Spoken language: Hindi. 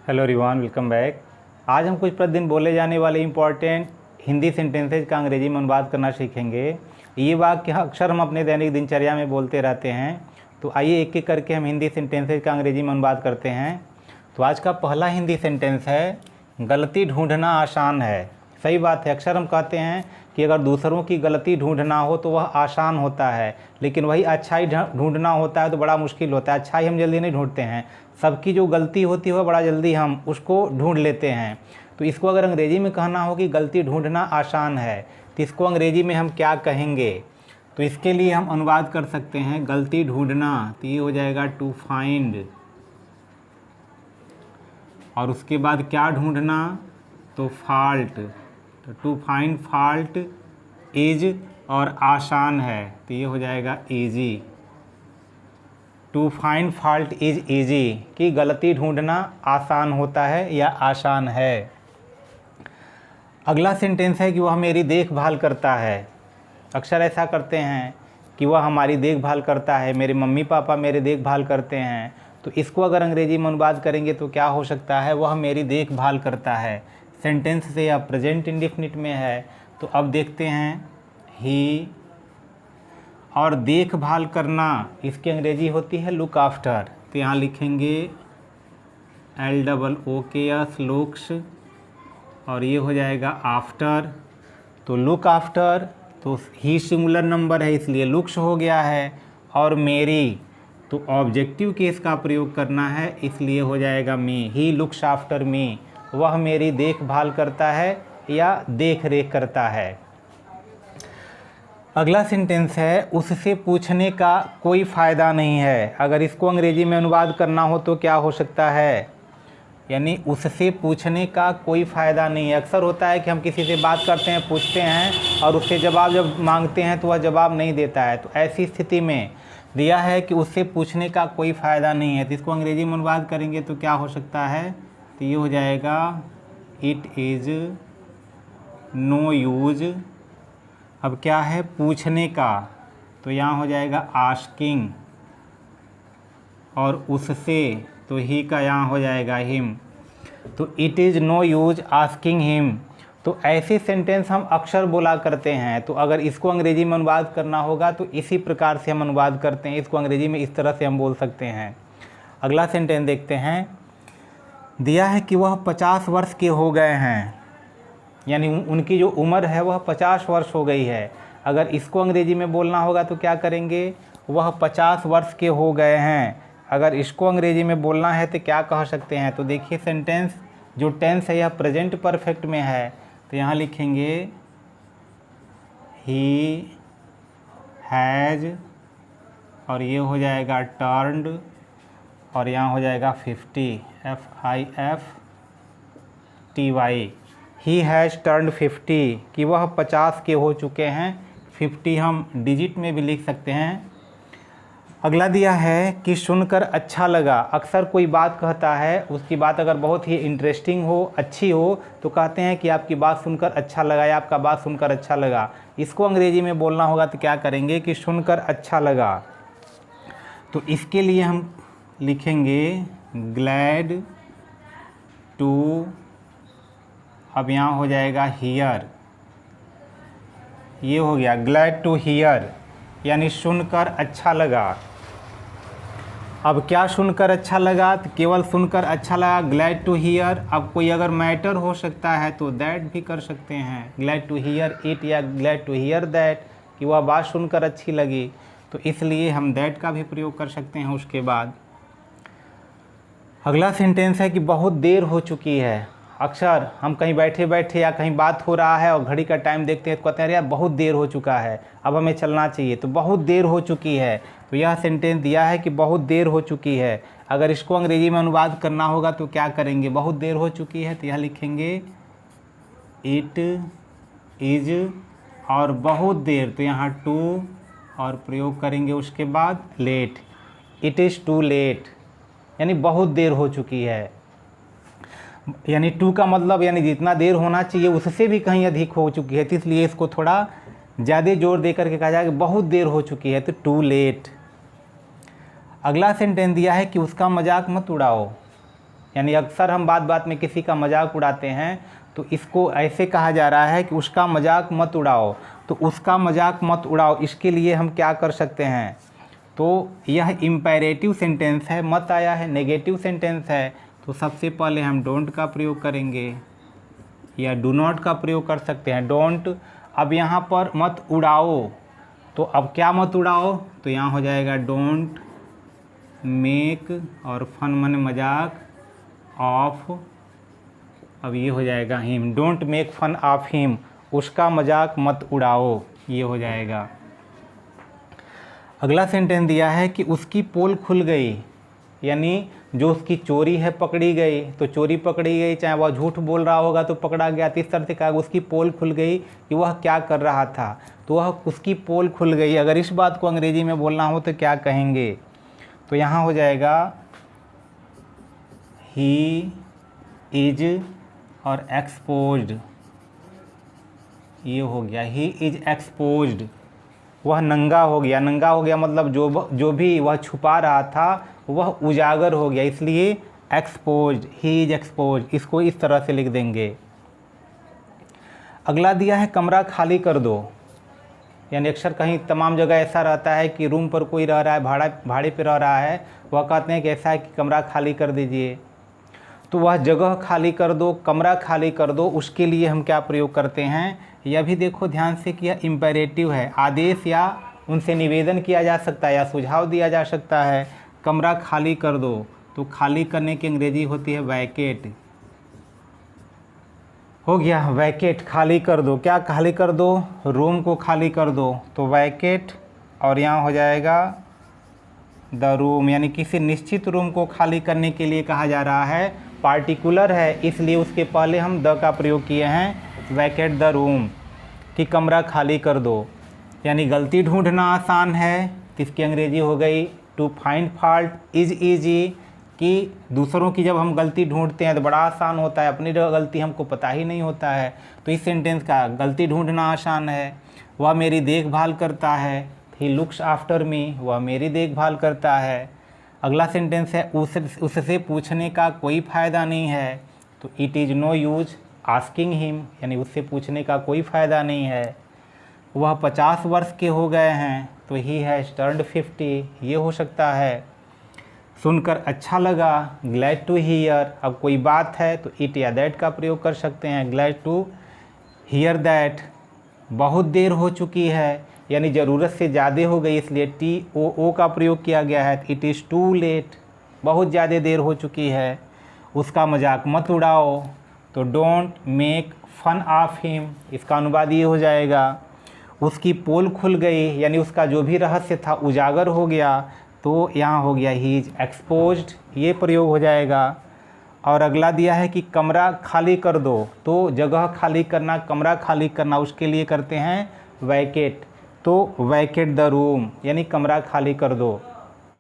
Hello everyone, welcome back. आज हम कुछ प्रतिदिन बोले जाने वाले इंपॉर्टेंट हिंदी सेंटेंसेज का अंग्रेजी में अनुवाद करना सीखेंगे। ये वाक्य अक्सर हम अपने दैनिक दिनचर्या में बोलते रहते हैं। तो आइए एक एक करके हम हिंदी सेंटेंसेज का अंग्रेजी में अनुवाद करते हैं। तो आज का पहला हिंदी सेंटेंस है, गलती ढूंढना आसान है। सही बात है। अक्सर हम कहते हैं कि अगर दूसरों की गलती ढूंढना हो तो वह आसान होता है, लेकिन वही अच्छाई ढूंढना होता है तो बड़ा मुश्किल होता है। अच्छाई हम जल्दी नहीं ढूंढते हैं, सबकी जो गलती होती है वह बड़ा जल्दी हम उसको ढूंढ लेते हैं। तो इसको अगर अंग्रेजी में कहना हो कि गलती ढूंढना आसान है, तो इसको अंग्रेजी में हम क्या कहेंगे? तो इसके लिए हम अनुवाद कर सकते हैं गलती ढूंढना, तो ये हो जाएगा टू फाइंड। और उसके बाद क्या ढूंढना? तो फॉल्ट। तो टू फाइंड फॉल्ट इज और आसान है, तो ये हो जाएगा easy. To find fault is easy, कि गलती ढूंढना आसान होता है या आसान है। अगला सेंटेंस है कि वह मेरी देखभाल करता है। अक्सर ऐसा करते हैं कि वह हमारी देखभाल करता है, मेरे मम्मी पापा मेरे देखभाल करते हैं। तो इसको अगर अंग्रेजी में अनुवाद करेंगे तो क्या हो सकता है? वह मेरी देखभाल करता है। सेंटेंस से या प्रेजेंट इंडेफिनिट में है। तो अब देखते हैं ही, और देखभाल करना इसकी अंग्रेजी होती है लुक आफ्टर। तो यहाँ लिखेंगे LOOKS लुक्स, और ये हो जाएगा आफ्टर। तो लुक आफ्टर, तो ही सिंगुलर नंबर है इसलिए लुक्स हो गया है। और मेरी, तो ऑब्जेक्टिव केस का प्रयोग करना है इसलिए हो जाएगा मी। ही लुक्स आफ्टर मी, वह मेरी देखभाल करता है या देख रेख करता है। अगला सेंटेंस है, उससे पूछने का कोई फ़ायदा नहीं है। अगर इसको अंग्रेजी में अनुवाद करना हो तो क्या हो सकता है? यानी उससे पूछने का कोई फ़ायदा नहीं है। अक्सर होता है कि हम किसी से बात करते हैं, पूछते हैं और उससे जवाब जब मांगते हैं तो वह जवाब नहीं देता है। तो ऐसी स्थिति में दिया है कि उससे पूछने का कोई फ़ायदा नहीं है। तो इसको अंग्रेजी में अनुवाद करेंगे तो क्या हो सकता है? तो ये हो जाएगा इट इज़ नो यूज। अब क्या है? पूछने का, तो यहाँ हो जाएगा आस्किंग। और उससे, तो ही का यहाँ हो जाएगा हिम। तो it is no use asking him. तो ऐसे सेंटेंस हम अक्सर बोला करते हैं। तो अगर इसको अंग्रेजी में अनुवाद करना होगा तो इसी प्रकार से हम अनुवाद करते हैं। इसको अंग्रेजी में इस तरह से हम बोल सकते हैं। अगला सेंटेंस देखते हैं। दिया है कि वह 50 वर्ष के हो गए हैं, यानी उनकी जो उम्र है वह 50 वर्ष हो गई है। अगर इसको अंग्रेजी में बोलना होगा तो क्या करेंगे? वह 50 वर्ष के हो गए हैं। अगर इसको अंग्रेजी में बोलना है तो क्या कह सकते हैं? तो देखिए सेंटेंस जो टेंस है यह प्रेजेंट परफेक्ट में है। तो यहाँ लिखेंगे ही हैज़, और ये हो जाएगा टर्न्ड, और यहाँ हो जाएगा 50 FIFTY। ही हैज़ टर्न्ड 50, कि वह 50 के हो चुके हैं। 50 हम डिजिट में भी लिख सकते हैं। अगला दिया है कि सुनकर अच्छा लगा। अक्सर कोई बात कहता है, उसकी बात अगर बहुत ही इंटरेस्टिंग हो, अच्छी हो, तो कहते हैं कि आपकी बात सुनकर अच्छा लगा या आपका बात सुनकर अच्छा लगा। इसको अंग्रेजी में बोलना होगा तो क्या करेंगे कि सुनकर अच्छा लगा। तो इसके लिए हम लिखेंगे ग्लैड टू, अब यहाँ हो जाएगा हियर। ये हो गया ग्लैड टू हियर, यानी सुनकर अच्छा लगा। अब क्या सुनकर अच्छा लगा? तो केवल सुनकर अच्छा लगा, ग्लैड टू हियर। अब कोई अगर मैटर हो सकता है तो दैट भी कर सकते हैं, ग्लैड टू हियर इट या ग्लैड टू हियर दैट, कि वह बात सुनकर अच्छी लगी। तो इसलिए हम दैट का भी प्रयोग कर सकते हैं उसके बाद। अगला सेंटेंस है कि बहुत देर हो चुकी है। अक्सर हम कहीं बैठे बैठे या कहीं बात हो रहा है और घड़ी का टाइम देखते हैं तो कहते हैं यार बहुत देर हो चुका है, अब हमें चलना चाहिए। तो बहुत देर हो चुकी है, तो यह सेंटेंस दिया है कि बहुत देर हो चुकी है। अगर इसको अंग्रेजी में अनुवाद करना होगा तो क्या करेंगे? बहुत देर हो चुकी है, तो यह लिखेंगे इट इज़, और बहुत देर, तो यहाँ टू और प्रयोग करेंगे उसके बाद late. It is too late, यानी बहुत देर हो चुकी है। यानी टू का मतलब यानी जितना देर होना चाहिए उससे भी कहीं अधिक हो चुकी है। तो इसलिए इसको थोड़ा ज़्यादा जोर दे करके कहा जाए कि बहुत देर हो चुकी है, तो टू लेट। अगला सेंटेंस दिया है कि उसका मजाक मत उड़ाओ। यानी अक्सर हम बात बात में किसी का मजाक उड़ाते हैं, तो इसको ऐसे कहा जा रहा है कि उसका मजाक मत उड़ाओ। तो उसका मजाक मत उड़ाओ, इसके लिए हम क्या कर सकते हैं? तो यह इम्पेरेटिव सेंटेंस है, मत आया है, नेगेटिव सेंटेंस है, तो सबसे पहले हम डोंट का प्रयोग करेंगे या डू नॉट का प्रयोग कर सकते हैं। डोंट, अब यहाँ पर मत उड़ाओ, तो अब क्या मत उड़ाओ? तो यहाँ हो जाएगा डोंट मेक, और फन मन मजाक, ऑफ, अब ये हो जाएगा him. Don't make fun of him, उसका मजाक मत उड़ाओ, ये हो जाएगा। अगला सेंटेंस दिया है कि उसकी पोल खुल गई, यानी जो उसकी चोरी है पकड़ी गई, तो चोरी पकड़ी गई, चाहे वह झूठ बोल रहा होगा तो पकड़ा गया। तो इस तरह से कहा उसकी पोल खुल गई कि वह क्या कर रहा था, तो वह उसकी पोल खुल गई। अगर इस बात को अंग्रेजी में बोलना हो तो क्या कहेंगे? तो यहाँ हो जाएगा ही इज और एक्सपोज्ड, ये हो गया ही इज एक्सपोज्ड, वह नंगा हो गया। नंगा हो गया मतलब जो भी वह छुपा रहा था वह उजागर हो गया, इसलिए एक्सपोज्ड, ही इज एक्सपोज्ड, इसको इस तरह से लिख देंगे। अगला दिया है कमरा खाली कर दो, यानी अक्सर कहीं तमाम जगह ऐसा रहता है कि रूम पर कोई रह रहा है, भाड़े पे रह रहा है, वह कहते हैं कि ऐसा है कि कमरा खाली कर दीजिए। तो वह जगह खाली कर दो, कमरा खाली कर दो, उसके लिए हम क्या प्रयोग करते हैं? यह भी देखो ध्यान से कि यह इम्पेरेटिव है, आदेश या उनसे निवेदन किया जा सकता है या सुझाव दिया जा सकता है। कमरा खाली कर दो, तो खाली करने की अंग्रेजी होती है वैकेट, हो गया वैकेट, खाली कर दो। क्या खाली कर दो? रूम को खाली कर दो, तो वैकेट, और यहाँ हो जाएगा द रूम, यानी किसी निश्चित रूम को खाली करने के लिए कहा जा रहा है, पार्टिकुलर है, इसलिए उसके पहले हम द का प्रयोग किए हैं, वैकेट द रूम, कि कमरा खाली कर दो। यानी गलती ढूंढना आसान है, तो इसकी अंग्रेजी हो गई to find fault is easy, कि दूसरों की जब हम गलती ढूंढते हैं तो बड़ा आसान होता है, अपनी गलती हमको पता ही नहीं होता है। तो इस सेंटेंस का गलती ढूंढना आसान है। वह मेरी देखभाल करता है, ही लुक्स आफ्टर मी, वह मेरी देखभाल करता है। अगला सेंटेंस है उससे पूछने का कोई फ़ायदा नहीं है, तो it is no use asking him, यानी उससे पूछने का कोई फ़ायदा नहीं है। वह 50 वर्ष के हो गए हैं, तो ही हैज़ टर्न्ड 50, ये हो सकता है। सुनकर अच्छा लगा, ग्लैड टू हियर, अब कोई बात है तो इट या दैट का प्रयोग कर सकते हैं, ग्लैड टू हियर दैट। बहुत देर हो चुकी है, यानी ज़रूरत से ज़्यादा हो गई, इसलिए TOO का प्रयोग किया गया है, इट इज़ टू लेट, बहुत ज़्यादा देर हो चुकी है। उसका मजाक मत उड़ाओ, तो don't make fun of him, इसका अनुवाद ये हो जाएगा। उसकी पोल खुल गई, यानी उसका जो भी रहस्य था उजागर हो गया, तो यहाँ हो गया ही इज एक्सपोज्ड, ये प्रयोग हो जाएगा। और अगला दिया है कि कमरा खाली कर दो, तो जगह खाली करना, कमरा खाली करना, उसके लिए करते हैं वैकेट, तो वैकेट द रूम, यानी कमरा खाली कर दो।